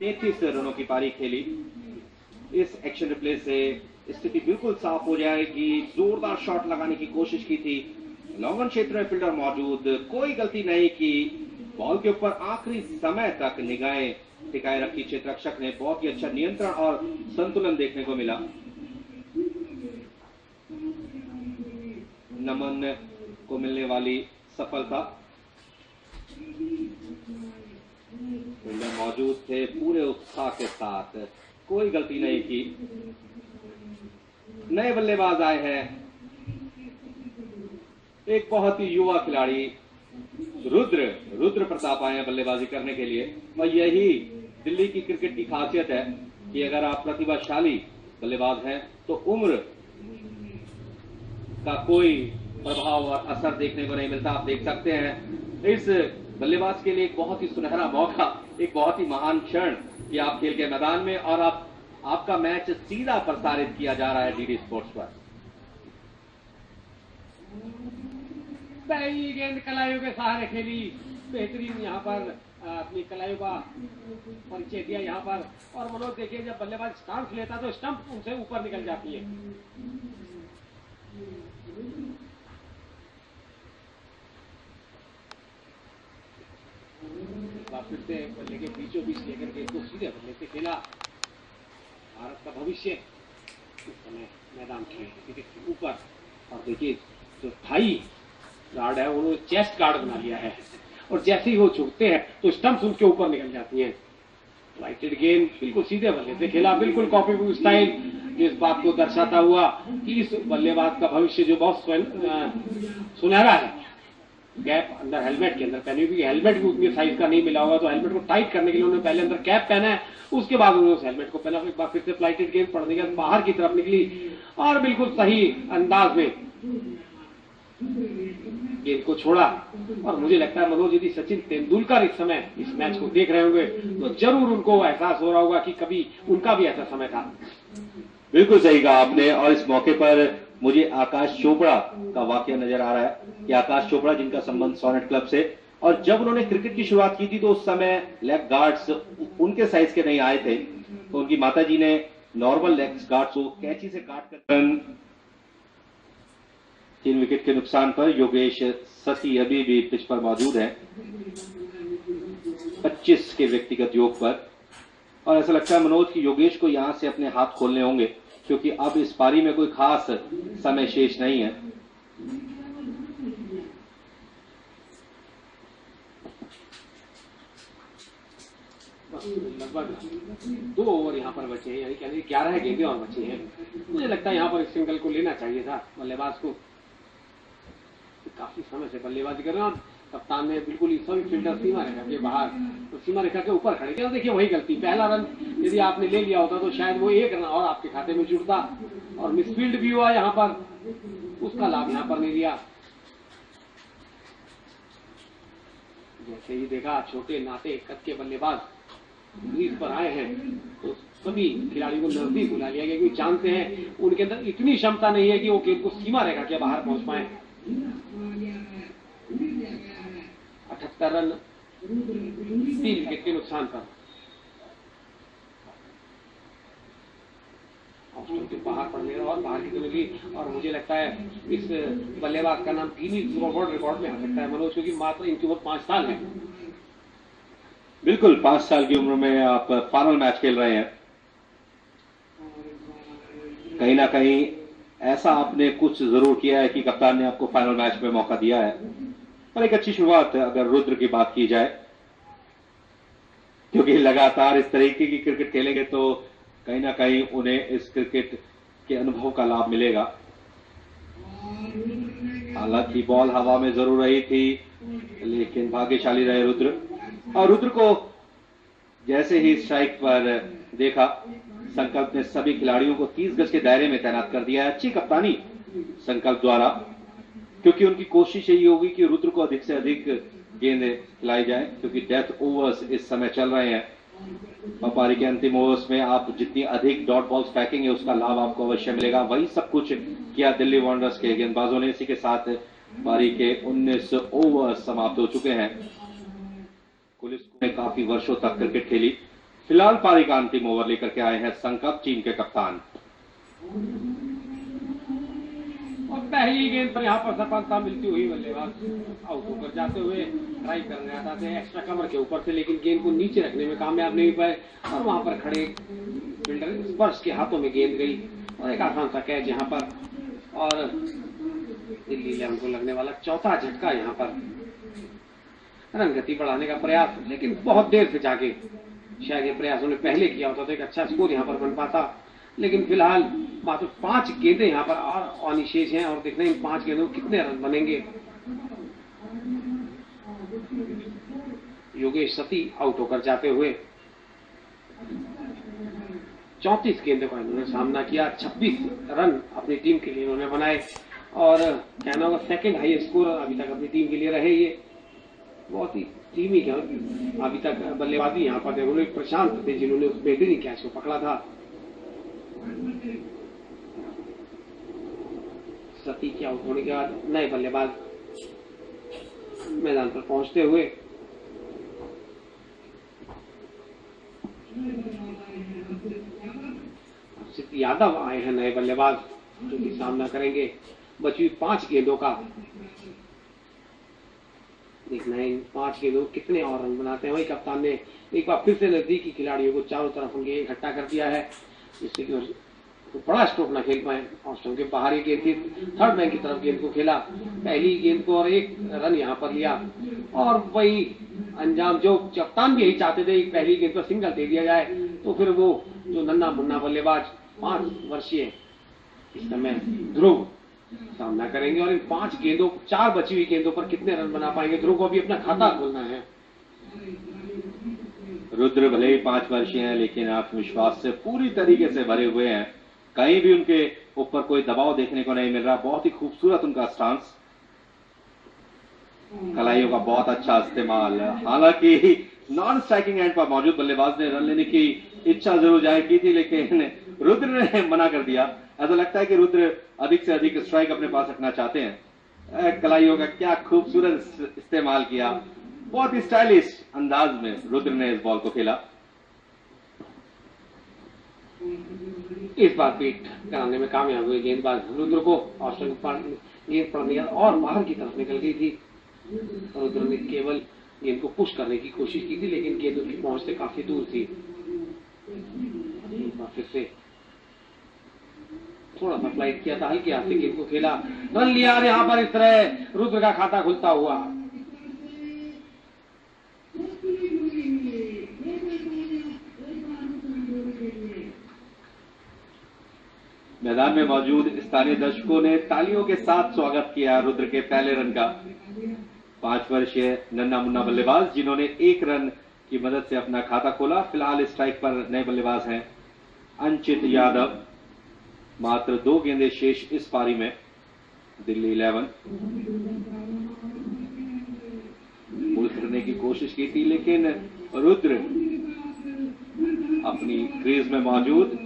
33 रनों की पारी खेली। इस एक्शन रिप्ले से स्थिति बिल्कुल साफ हो जाएगी। जोरदार शॉट लगाने की कोशिश की थी, लॉन्ग ऑन क्षेत्र में फील्डर मौजूद, कोई गलती नहीं की। बॉल के ऊपर आखिरी समय तक निगाहें टिकाए रखी क्षेत्र रक्षक ने। बहुत ही अच्छा नियंत्रण और संतुलन देखने को मिला। नमन को मिलने वाली सफलता। फील्डर मौजूद थे पूरे उत्साह के साथ, कोई गलती नहीं की। नए बल्लेबाज आए हैं, एक बहुत ही युवा खिलाड़ी रुद्र प्रताप आए हैं बल्लेबाजी करने के लिए। और यही दिल्ली की क्रिकेट की खासियत है कि अगर आप प्रतिभाशाली बल्लेबाज हैं तो उम्र का कोई प्रभाव और असर देखने को नहीं मिलता। आप देख सकते हैं इस बल्लेबाज के लिए एक बहुत ही सुनहरा मौका, एक बहुत ही महान क्षण कि आप खेल के मैदान में और आपका मैच सीधा प्रसारित किया जा रहा है डीडी स्पोर्ट्स पर। पहली गेंद कलाइयों के सहारे खेली, बेहतरीन यहाँ पर अपनी कलाइयों का परिचय दिया यहाँ पर। और मनोज देखिए, जब बल्लेबाज स्टांस लेता तो स्टंप उनसे ऊपर निकल जाती है। फिर से बल्ले के बीचों बीच लेकर के इसको सीधे बल्ले से खेला। भारत का भविष्य इस समय मैदान के ऊपर। और देखिए जो थाई गार्ड है उन्होंने चेस्ट गार्ड बना लिया है, और जैसे ही वो झुकते हैं तो स्टंप्स उनके ऊपर निकल जाती हैं। राइटेड गेंद बिल्कुल सीधे बल्ले से खेला, बिल्कुल कॉपी बुक स्टाइल, इस बात को दर्शाता हुआ कि इस बल्लेबाज का भविष्य जो बहुत सुनहरा है। कैप अंदर हेलमेट के अंदर पहनी हुई, हेलमेट भी उतनी साइज का नहीं मिला होगा, तो हेलमेट को टाइट करने के लिए उन्होंने पहले अंदर कैप पहना है, उसके बाद उन्होंने उस हेलमेट को पहना। एक बार फिर से फ्लाइटेड गेंद पड़ने के बाद बाहर की तरफ निकली और बिल्कुल सही अंदाज में गेंद को छोड़ा। और मुझे लगता है मनोज, यदि सचिन तेंदुलकर इस समय इस मैच को देख रहे होंगे तो जरूर उनको एहसास हो रहा होगा कि कभी उनका भी ऐसा समय था। बिल्कुल सही कहा आपने। और इस मौके पर मुझे आकाश चोपड़ा का वाकया नजर आ रहा है कि आकाश चोपड़ा जिनका संबंध सोनेट क्लब से, और जब उन्होंने क्रिकेट की शुरुआत की थी तो उस समय लेग गार्ड्स उनके साइज के नहीं आए थे, तो उनकी माताजी ने नॉर्मल लेग गार्ड्स को कैंची से काट कर 3 विकेट के नुकसान पर योगेश ससी अभी भी पिच पर मौजूद है 25 के व्यक्तिगत योग पर। और ऐसा लगता है मनोज कि योगेश को यहां से अपने हाथ खोलने होंगे, क्योंकि अब इस पारी में कोई खास समय शेष नहीं है। लगभग 2 ओवर यहाँ पर बचे हैं, यानी कि 11 गेंदें और बची हैं। मुझे लगता है यहाँ पर सिंगल को लेना चाहिए था बल्लेबाज को। काफी समय से बल्लेबाजी कर रहे हैं, कप्तान ने बिल्कुल ही सभी फील्डर सीमा रेखा के बाहर, तो सीमा रेखा के ऊपर खड़े थे। देखिए वही गलती, पहला रन यदि आपने ले लिया होता तो शायद वो 1 रन और आपके खाते में जुड़ता, और मिसफील्ड भी हुआ यहाँ पर, उसका लाभ यहाँ पर नहीं लिया। जैसे ही देखा छोटे नाटे कद के बल्लेबाज क्रीज पर आए हैं तो सभी खिलाड़ियों को नजदीक बुला लिया गया, क्योंकि जानते हैं उनके अंदर इतनी क्षमता नहीं है कि वो गेंद को सीमा रेखा के बाहर पहुंच पाए। 78 रन 3 विकेट के नुकसान पर। बाहर पड़ने और बाहर की मिली, और मुझे लगता है इस बल्लेबाज का नाम गिनीज वर्ल्ड रिकॉर्ड में आ सकता है मनोज, क्योंकि मात्र इनकी उम्र 5 साल है। बिल्कुल 5 साल की उम्र में आप फाइनल मैच खेल रहे हैं। कहीं ना कहीं ऐसा आपने कुछ जरूर किया है कि कप्तान ने आपको फाइनल मैच में मौका दिया है, और एक अच्छी शुरुआत है अगर रुद्र की बात की जाए, क्योंकि लगातार इस तरीके की क्रिकेट खेलेंगे तो कहीं ना कहीं उन्हें इस क्रिकेट के अनुभव का लाभ मिलेगा। हालांकि बॉल हवा में जरूर रही थी, लेकिन भाग्यशाली रहे रुद्र। और रुद्र को जैसे ही स्ट्राइक पर देखा, संकल्प ने सभी खिलाड़ियों को 30 गज के दायरे में तैनात कर दिया है। अच्छी कप्तानी संकल्प द्वारा, क्योंकि उनकी कोशिश यही होगी कि रुद्र को अधिक से अधिक गेंदें खिलाई जाए, क्योंकि डेथ ओवर्स इस समय चल रहे हैं। और पारी के अंतिम ओवर्स में आप जितनी अधिक डॉट बॉल्स फेंकेंगे उसका लाभ आपको अवश्य मिलेगा। वही सब कुछ किया दिल्ली वॉन्डरर्स के गेंदबाजों ने। इसी के साथ पारी के 19 ओवर समाप्त हो चुके हैं। पुलिस ने काफी वर्षों तक क्रिकेट खेली, फिलहाल पारी का अंतिम ओवर लेकर के आए हैं संकल्प टीम के कप्तान। और पहली गेंद पर यहाँ पर सफलता मिलती हुई बल्लेबाज आउट होकर जाते हुए ट्राई करने आता थे एक्स्ट्रा कवर के ऊपर से, लेकिन गेंद को नीचे रखने में कामयाब नहीं पाए और वहां पर खड़े फील्डर स्पर्श के हाथों में गेंद गई और एक आसान सा कैच यहाँ पर। और दिल्ली 11 को लगने वाला चौथा झटका यहाँ पर, रन गति बढ़ाने का प्रयास, लेकिन बहुत देर से जाके शायद ये प्रयास उन्होंने पहले किया होता तो एक अच्छा स्कोर यहाँ पर बन पाता, लेकिन फिलहाल मात्र 5 गेंदें यहाँ पर और अनिशेष हैं और देखना इन 5 गेंदों कितने रन बनेंगे। योगेश सती आउट होकर जाते हुए 34 गेंदों का इन्होंने सामना किया, 26 रन अपनी टीम के लिए इन्होंने बनाए और कहना होगा सेकंड हाईएस्ट स्कोर अभी तक अपनी टीम के लिए रहे। ये बहुत ही टीमी अभी तक बल्लेबाजी यहाँ पर उन्होंने प्रशांत थे जिन्होंने उस बेहतरीन कैच को पकड़ा था। सती के आउट होने के बाद नए बल्लेबाज मैदान पर पहुंचते हुए सिर्फ यादव आए हैं नए बल्लेबाज जो कि सामना करेंगे बची 5 गेंदों का। देखना है इन 5 गेंदों कितने और रन बनाते हैं। वही कप्तान ने एक बार फिर से नजदीकी खिलाड़ियों को चारों तरफ उनके इकट्ठा कर दिया है जिससे कि तो बड़ा स्ट्रोक ना खेल पाए। ऑस्ट्रेलिया के बाहरी गेंद थी, थर्ड मैन की तरफ गेंद को खेला, पहली गेंद को और 1 रन यहाँ पर लिया और वही अंजाम जो कप्तान भी यही चाहते थे, पहली गेंद पर सिंगल दे दिया जाए तो फिर वो जो नन्ना मुन्ना बल्लेबाज 5 वर्षीय इस समय ध्रुव सामना करेंगे और इन 5 गेंदों 4 बची हुई गेंदों पर कितने रन बना पाएंगे। ध्रुव को भी अपना खाता खोलना है। रुद्र भले ही 5 वर्षीय हैं लेकिन आत्मविश्वास से पूरी तरीके से भरे हुए हैं, कहीं भी उनके ऊपर कोई दबाव देखने को नहीं मिल रहा। बहुत ही खूबसूरत उनका स्टांस, कलाइयों का बहुत अच्छा इस्तेमाल। हालांकि नॉन स्ट्राइकिंग एंड पर मौजूद बल्लेबाज ने रन लेने की इच्छा जरूर जाहिर की थी लेकिन रुद्र ने मना कर दिया। ऐसा लगता है कि रुद्र अधिक से अधिक स्ट्राइक अपने पास रखना चाहते हैं। कलाइयों का क्या खूबसूरत इस्तेमाल किया, बहुत ही स्टाइलिश अंदाज में रुद्र ने इस बॉल को खेला। इस बार बीट कराने में कामयाब हुए गेंदबाज रुद्र को। ऑस्ट्रेलिया गेंद पड़ने और बाहर की तरफ निकल गई थी। रुद्र ने केवल गेंद को पुश करने की कोशिश की थी लेकिन गेंद उसकी पहुंच से काफी दूर थी। फिर से थोड़ा सा फ्लाइट किया था, हल्के हाथ से गेंद को खेला, रन लिया और यहाँ पर इस तरह रुद्र का खाता खुलता हुआ। मैदान में मौजूद स्थानीय दर्शकों ने तालियों के साथ स्वागत किया रुद्र के पहले रन का। 5 वर्षीय नन्ना मुन्ना बल्लेबाज जिन्होंने 1 रन की मदद से अपना खाता खोला। फिलहाल स्ट्राइक पर नए बल्लेबाज हैं अंचित यादव। मात्र 2 गेंदें शेष इस पारी में। दिल्ली 11 पुल करने की कोशिश की थी लेकिन रुद्र अपनी क्रीज में मौजूद